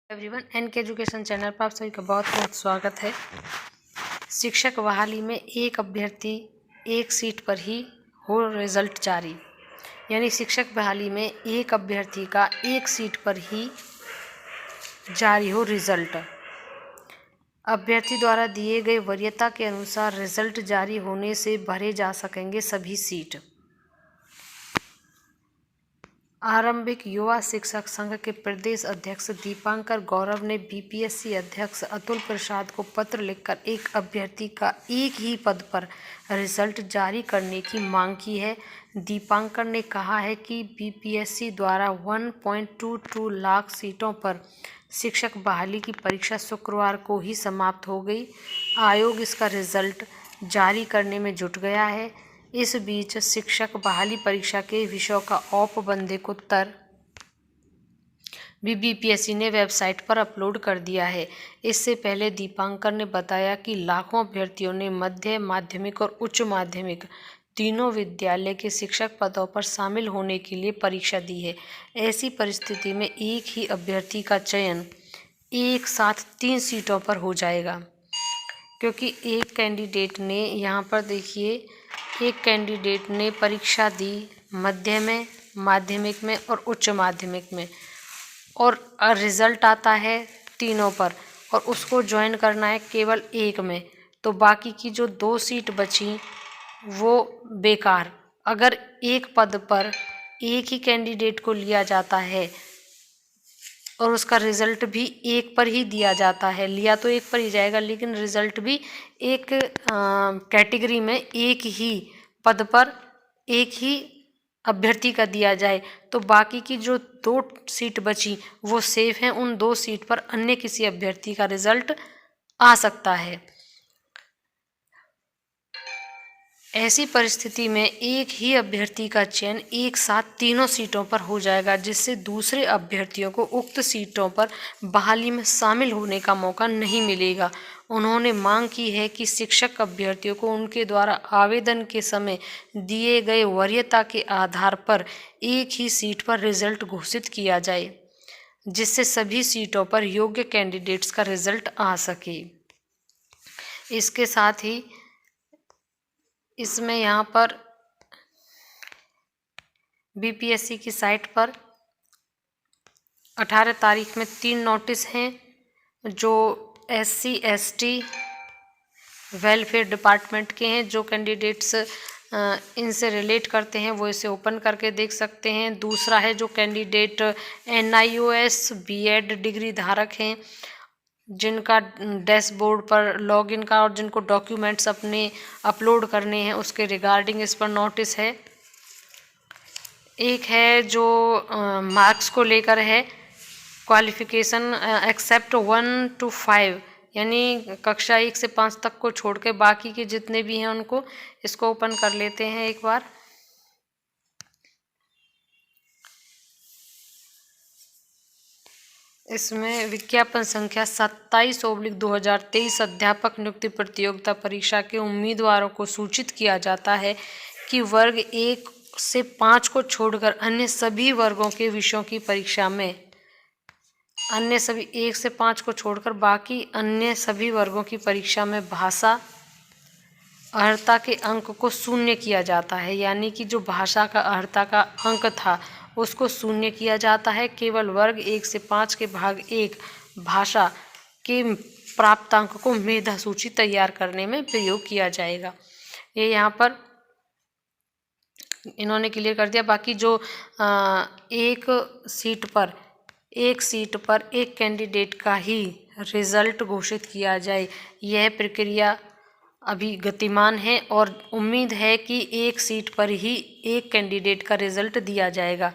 Everyone, N K education channel पर आप सभी का बहुत बहुत स्वागत है। शिक्षक बहाली में एक अभ्यर्थी एक सीट पर ही हो रिजल्ट जारी। यानी शिक्षक बहाली में एक अभ्यर्थी का एक सीट पर ही जारी हो रिजल्ट। अभ्यर्थी द्वारा दिए गए वरीयता के अनुसार रिजल्ट जारी होने से भरे जा सकेंगे सभी सीट। आरंभिक युवा शिक्षक संघ के प्रदेश अध्यक्ष दीपांकर गौरव ने बीपीएससी अध्यक्ष अतुल प्रसाद को पत्र लिखकर एक अभ्यर्थी का एक ही पद पर रिजल्ट जारी करने की मांग की है। दीपांकर ने कहा है कि बीपीएससी द्वारा 1.22 लाख सीटों पर शिक्षक बहाली की परीक्षा शुक्रवार को ही समाप्त हो गई। आयोग इसका रिजल्ट जारी करने में जुट गया है। इस बीच शिक्षक बहाली परीक्षा के विषयों का औपबंधिक उत्तर भी बीपीएससी ने वेबसाइट पर अपलोड कर दिया है। इससे पहले दीपांकर ने बताया कि लाखों अभ्यर्थियों ने मध्य माध्यमिक और उच्च माध्यमिक तीनों विद्यालय के शिक्षक पदों पर शामिल होने के लिए परीक्षा दी है। ऐसी परिस्थिति में एक ही अभ्यर्थी का चयन एक साथ 3 सीटों पर हो जाएगा, क्योंकि एक कैंडिडेट ने यहाँ पर देखिए एक कैंडिडेट ने परीक्षा दी मध्य में, माध्यमिक में और उच्च माध्यमिक में, और रिजल्ट आता है तीनों पर और उसको ज्वाइन करना है केवल एक में, तो बाकी की जो 2 सीट बची वो बेकार। अगर एक पद पर एक ही कैंडिडेट को लिया जाता है और उसका रिजल्ट भी एक पर ही दिया जाता है, लिया तो एक पर ही जाएगा लेकिन रिजल्ट भी एक कैटेगरी में एक ही पद पर एक ही अभ्यर्थी का दिया जाए, तो बाकी की जो 2 सीट बची वो सेफ हैं। उन 2 सीट पर अन्य किसी अभ्यर्थी का रिजल्ट आ सकता है। ऐसी परिस्थिति में एक ही अभ्यर्थी का चयन एक साथ तीनों सीटों पर हो जाएगा, जिससे दूसरे अभ्यर्थियों को उक्त सीटों पर बहाली में शामिल होने का मौका नहीं मिलेगा। उन्होंने मांग की है कि शिक्षक अभ्यर्थियों को उनके द्वारा आवेदन के समय दिए गए वरीयता के आधार पर एक ही सीट पर रिजल्ट घोषित किया जाए, जिससे सभी सीटों पर योग्य कैंडिडेट्स का रिजल्ट आ सके। इसके साथ ही इसमें यहाँ पर बीपीएससी की साइट पर 18 तारीख में 3 नोटिस हैं जो SC ST वेलफेयर डिपार्टमेंट के हैं। जो कैंडिडेट्स इनसे रिलेट करते हैं वो इसे ओपन करके देख सकते हैं। दूसरा है जो कैंडिडेट NIOS BEd डिग्री धारक हैं, जिनका डैशबोर्ड पर लॉगिन का और जिनको डॉक्यूमेंट्स अपने अपलोड करने हैं उसके रिगार्डिंग इस पर नोटिस है। एक है जो मार्क्स को लेकर है, क्वालिफिकेशन एक्सेप्ट 1 to 5, यानी कक्षा 1 से 5 तक को छोड़ के बाकी के जितने भी हैं उनको इसको ओपन कर लेते हैं एक बार। इसमें विज्ञापन संख्या 27/2023 अध्यापक नियुक्ति प्रतियोगिता परीक्षा के उम्मीदवारों को सूचित किया जाता है कि वर्ग 1 से 5 को छोड़कर अन्य सभी वर्गों के विषयों की परीक्षा में अन्य सभी 1 से 5 को छोड़कर बाकी अन्य सभी वर्गों की परीक्षा में भाषा अर्हता के अंक को शून्य किया जाता है। यानी कि जो भाषा का अर्हता का अंक था उसको शून्य किया जाता है। केवल वर्ग 1 से 5 के भाग 1 भाषा के प्राप्तांक को मेधा सूची तैयार करने में प्रयोग किया जाएगा। ये यहाँ पर इन्होंने क्लियर कर दिया। बाकी जो एक सीट पर एक कैंडिडेट का ही रिजल्ट घोषित किया जाए, यह प्रक्रिया अभी गतिमान है और उम्मीद है कि एक सीट पर ही एक कैंडिडेट का रिजल्ट दिया जाएगा।